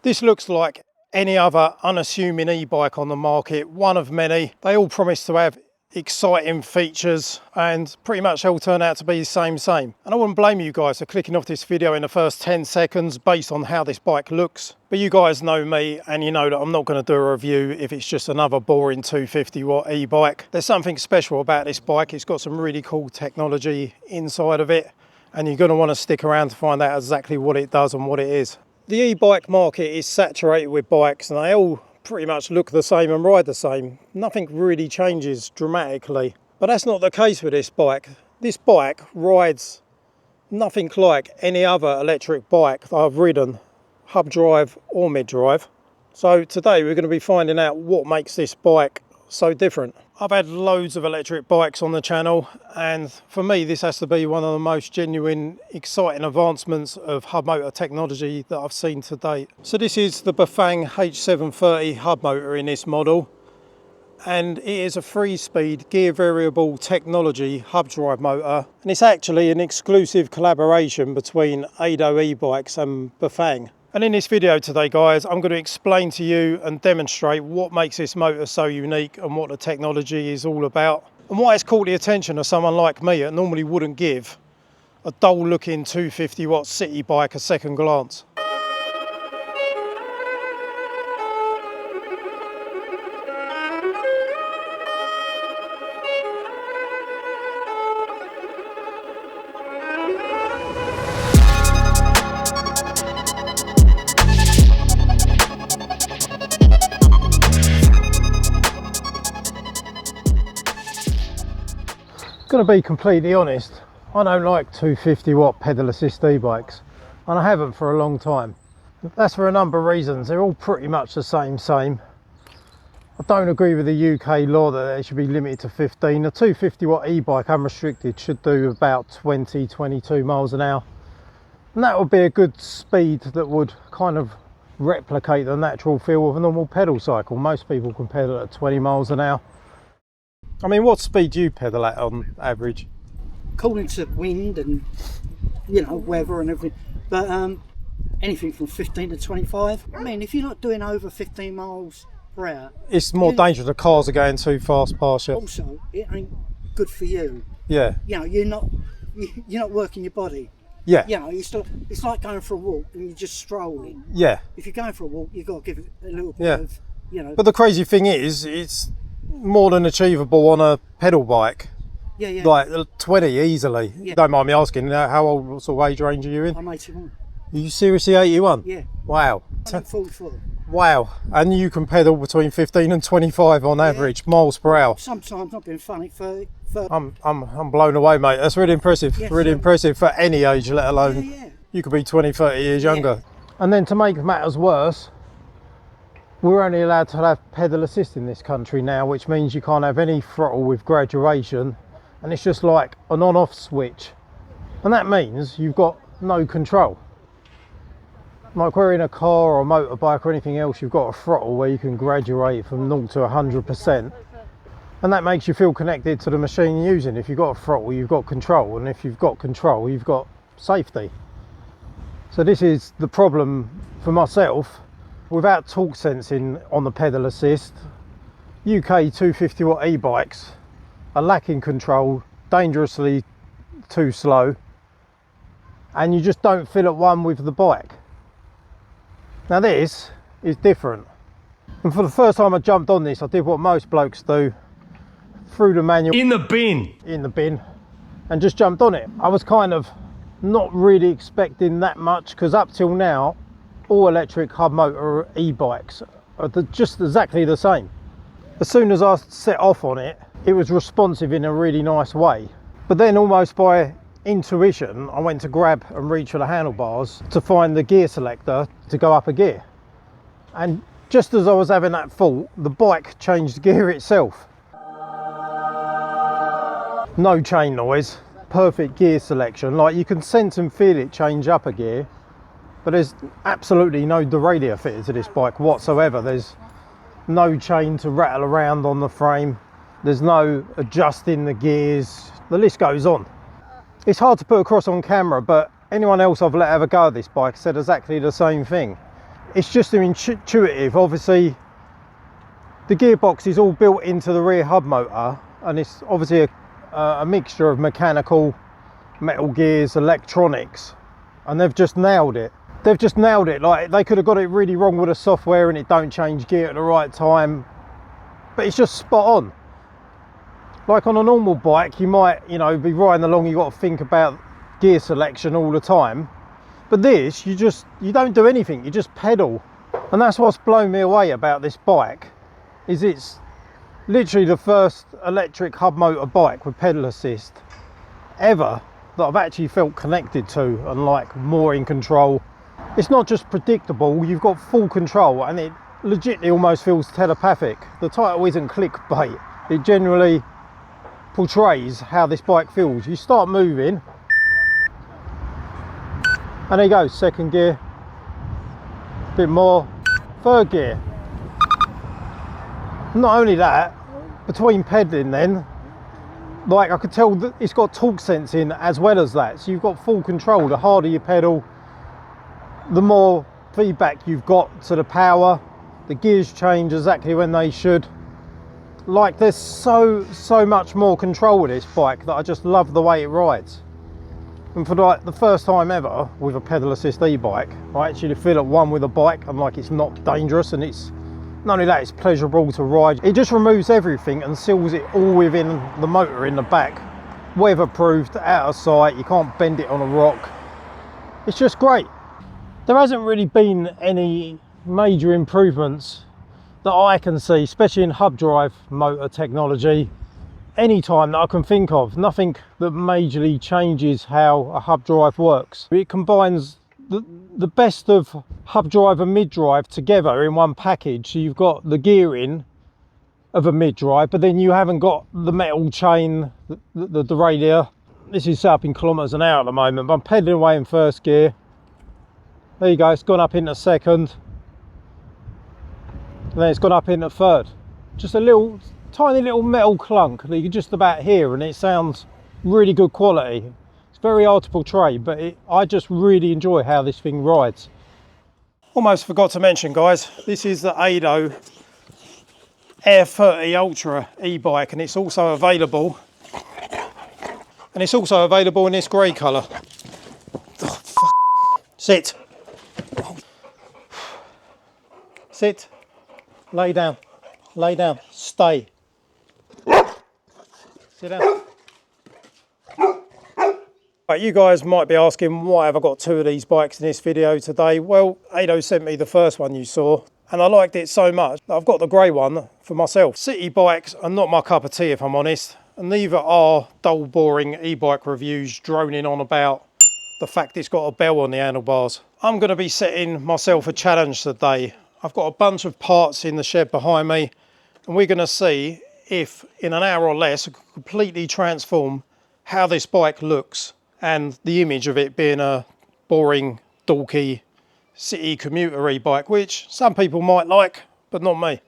This looks like any other unassuming e-bike on the market, one of many. They all promise to have exciting features and pretty much all turn out to be the same. And I wouldn't blame you guys for clicking off this video in the first 10 seconds based on how this bike looks. But you guys know me and you know that I'm not going to do a review if it's just another boring 250 watt e-bike. There's something special about this bike. It's got some really cool technology inside of it and you're going to want to stick around to find out exactly what it does and what it is. The e-bike market is saturated with bikes and they all pretty much look the same and ride the same. Nothing really changes dramatically. But that's not the case with this bike. This bike rides nothing like any other electric bike that I've ridden, hub drive or mid drive. So today we're going to be finding out what makes this bike so different. I've had loads of electric bikes on the channel and for me this has to be one of the most genuine exciting advancements of hub motor technology that I've seen to date. So this is the Bafang H730 hub motor in this model and it is a 3-speed gear variable technology hub drive motor and it's actually an exclusive collaboration between Ado e-bikes and Bafang. And in this video today guys, I'm going to explain to you and demonstrate what makes this motor so unique and what the technology is all about and why it's caught the attention of someone like me that normally wouldn't give a dull looking 250 watt city bike a second glance. Going to be completely honest, I don't like 250 watt pedal assist e-bikes and I haven't for a long time. That's for a number of reasons. They're all pretty much the same. I don't agree with the UK law that they should be limited to 15. A 250 watt e-bike unrestricted should do about 20-22 miles an hour and that would be a good speed that would kind of replicate the natural feel of a normal pedal cycle. Most people can pedal at 20 miles an hour. I mean, what speed do you pedal at on average? According to wind and, you know, weather and everything, but anything from 15 to 25. I mean, if you're not doing over 15 miles per hour... It's more dangerous, the cars are going too fast past you. Also, it ain't good for you. Yeah. You know, you're not working your body. Yeah. You know, it's like going for a walk and you're just strolling. Yeah. If you're going for a walk, you've got to give it a little bit of, you know... But the crazy thing is, it's more than achievable on a pedal bike. Yeah. Like 20 easily. Yeah. Don't mind me asking, how old, what sort of age range are you in? I'm 81. Are you seriously 81? Yeah. Wow. I'm 44. Wow. And you can pedal between 15 and 25 on average miles per hour. Sometimes not being funny, 30. I'm blown away, mate. That's really impressive. Yes, really impressive for any age, let alone you could be 20, 30 years younger. And then to make matters worse, we're only allowed to have pedal assist in this country now, which means you can't have any throttle with graduation and it's just like an on-off switch. And that means you've got no control. Like we're in a car or a motorbike or anything else, you've got a throttle where you can graduate from 0 to 100%. And that makes you feel connected to the machine you're using. If you've got a throttle, you've got control. And if you've got control, you've got safety. So this is the problem for myself. Without torque sensing on the pedal assist, UK 250 watt e-bikes are lacking control, dangerously too slow, and you just don't feel at one with the bike. Now this is different. And for the first time I jumped on this, I did what most blokes do, threw the manual in the bin and just jumped on it. I was kind of not really expecting that much because up till now all electric hub motor e-bikes are just exactly the same. As soon as I set off on it, it was responsive in a really nice way. But then almost by intuition, I went to grab and reach for the handlebars to find the gear selector to go up a gear. And just as I was having that thought, the bike changed gear itself. No chain noise, perfect gear selection. Like you can sense and feel it change up a gear. But there's absolutely no derailleur fitted to this bike whatsoever. There's no chain to rattle around on the frame. There's no adjusting the gears. The list goes on. It's hard to put across on camera, but anyone else I've let have a go at this bike said exactly the same thing. it's just intuitive. Obviously the gearbox is all built into the rear hub motor, and it's obviously a mixture of mechanical, metal gears, electronics, and they've just nailed it. They've just nailed it. Like, they could have got it really wrong with the software and it don't change gear at the right time, but it's just spot on. Like on a normal bike, you might, you know, be riding along, you got to think about gear selection all the time, but this, you don't do anything, you just pedal. And that's what's blown me away about this bike, is it's literally the first electric hub motor bike with pedal assist ever that I've actually felt connected to and like more in control. It's not just predictable, you've got full control, and it legitimately almost feels telepathic. The title isn't clickbait, it generally portrays how this bike feels. You start moving and there you go, second gear, a bit more, third gear. Not only that, between pedaling then, like I could tell that it's got torque sensing as well as that, so you've got full control. The harder you pedal, the more feedback you've got to the power. The gears change exactly when they should. Like, there's so much more control with this bike that I just love the way it rides. And for like the first time ever with a pedal assist e-bike, I actually feel at one with a bike, and like it's not dangerous, and it's not only that, it's pleasurable to ride. It just removes everything and seals it all within the motor in the back. Weatherproofed, out of sight, you can't bend it on a rock. It's just great. There hasn't really been any major improvements that I can see, especially in hub drive motor technology, any time that I can think of. Nothing that majorly changes how a hub drive works. It combines the best of hub drive and mid drive together in one package. So you've got the gearing of a mid drive, but then you haven't got the metal chain, the derailleur. This is set up in kilometers an hour at the moment, but I'm pedaling away in first gear. There you go, it's gone up into second, and then it's gone up into third. Just a little tiny little metal clunk that you can just about hear, and it sounds really good quality. It's very hard to portray, but I just really enjoy how this thing rides. Almost forgot to mention, guys, this is the Ado Air 30 Ultra e-bike, and it's also available in this grey colour. Oh, sit. Sit. Lay down. Lay down. Stay. Sit down. Right, you guys might be asking, why have I got two of these bikes in this video today? Well, Ado sent me the first one you saw, and I liked it so much that I've got the grey one for myself. City bikes are not my cup of tea, if I'm honest, and neither are dull, boring e-bike reviews droning on about the fact it's got a bell on the handlebars. I'm going to be setting myself a challenge today. I've got a bunch of parts in the shed behind me, and we're going to see if in an hour or less I can completely transform how this bike looks, and the image of it being a boring, dorky city commuter e-bike, which some people might like, but not me.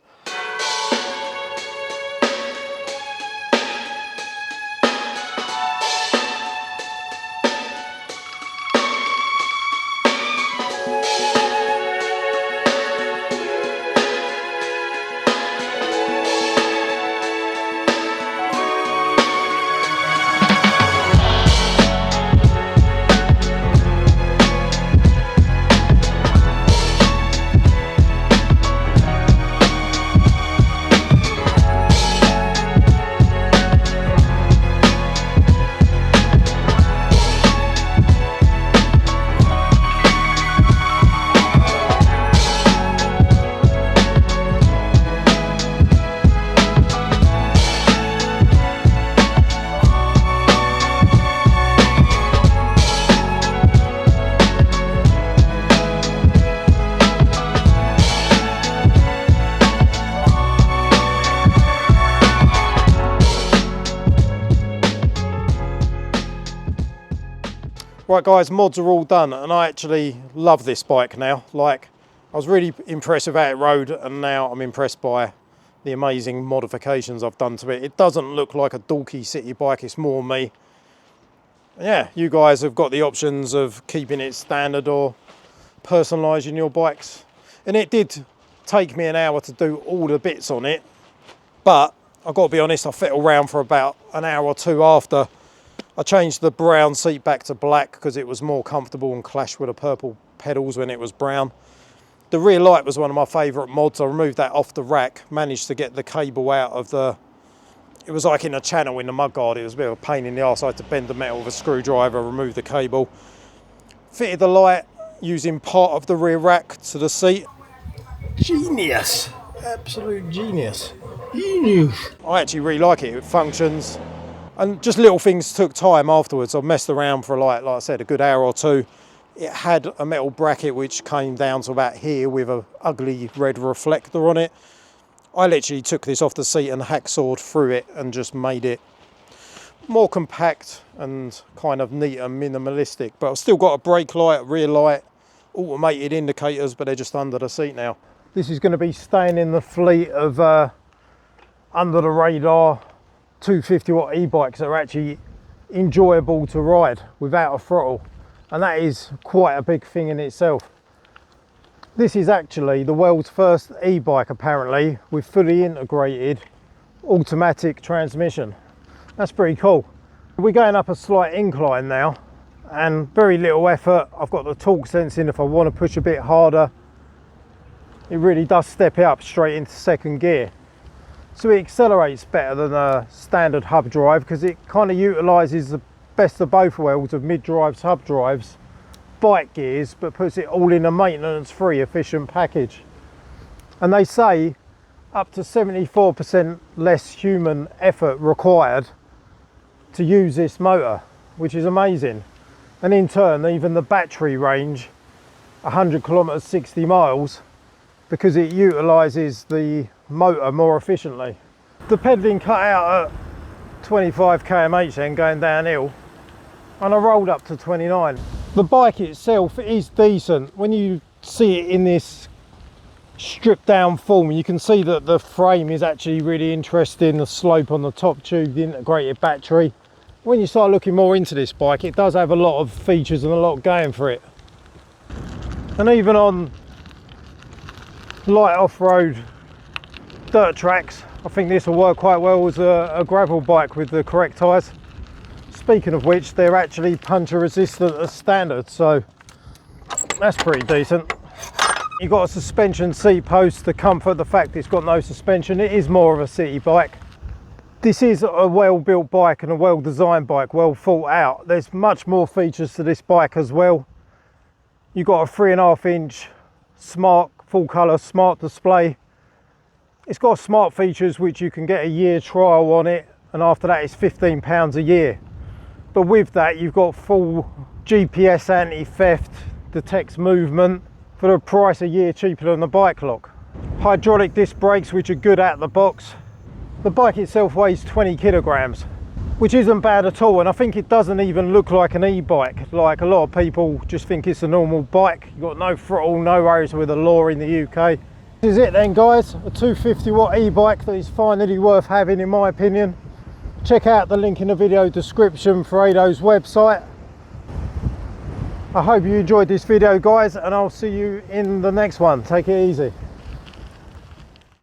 Right guys, mods are all done, and I actually love this bike now. Like, I was really impressed with how it rode, and now I'm impressed by the amazing modifications I've done to it. It doesn't look like a dorky city bike, it's more me. Yeah, you guys have got the options of keeping it standard or personalising your bikes And it did take me an hour to do all the bits on it, but I've got to be honest, I fiddled around for about an hour or two after. I changed the brown seat back to black because it was more comfortable and clashed with the purple pedals when it was brown. The rear light was one of my favourite mods. I removed that off the rack, managed to get the cable out of the... It was like in a channel in the mudguard. It was a bit of a pain in the arse. I had to bend the metal with a screwdriver, remove the cable. Fitted the light using part of the rear rack to the seat. Genius. Absolute genius. Genius. I actually really like it. It functions. And just little things took time afterwards. I messed around for like I said, a good hour or two. It had a metal bracket which came down to about here with an ugly red reflector on it. I literally took this off the seat and hacksawed through it and just made it more compact and kind of neat and minimalistic. But I've still got a brake light, rear light, automated indicators, but they're just under the seat now. This is going to be staying in the fleet of under the radar 250 watt e-bikes that are actually enjoyable to ride without a throttle. And that is quite a big thing in itself. This is actually the world's first e-bike apparently with fully integrated automatic transmission. That's pretty cool. We're going up a slight incline now and very little effort. I've got the torque sensing if I want to push a bit harder. It really does step it up straight into second gear. So it accelerates better than a standard hub drive because it kind of utilises the best of both worlds of mid-drives, hub drives, bike gears, but puts it all in a maintenance-free, efficient package. And they say up to 74% less human effort required to use this motor, which is amazing. And in turn, even the battery range, 100 kilometers, 60 miles, because it utilises the motor more efficiently. The pedalling cut out at 25 km/h then going downhill, and I rolled up to 29. The bike itself is decent. When you see it in this stripped down form, you can see that the frame is actually really interesting, the slope on the top tube, the integrated battery. When you start looking more into this bike, it does have a lot of features and a lot going for it. And even on light off-road dirt tracks, I think this will work quite well as a gravel bike with the correct tyres. Speaking of which, they're actually puncture resistant as standard, so that's pretty decent. You've got a suspension seat post to comfort the fact it's got no suspension. It is more of a city bike. This is a well-built bike and a well-designed bike, well thought out. There's much more features to this bike as well. You've got a 3.5-inch smart, full-colour smart display. It's got smart features which you can get a year trial on it, and after that it's £15 a year. But with that, you've got full GPS anti-theft, detects movement for the price a year cheaper than the bike lock. Hydraulic disc brakes, which are good out the box. The bike itself weighs 20 kilograms, which isn't bad at all. And I think it doesn't even look like an e-bike. Like a lot of people just think it's a normal bike. You've got no throttle, no worries with the law in the UK. This is it then, guys. A 250 watt e-bike that is finally worth having in my opinion. Check out the link in the video description for Ado's website. I hope you enjoyed this video, guys, and I'll see you in the next one. Take it easy.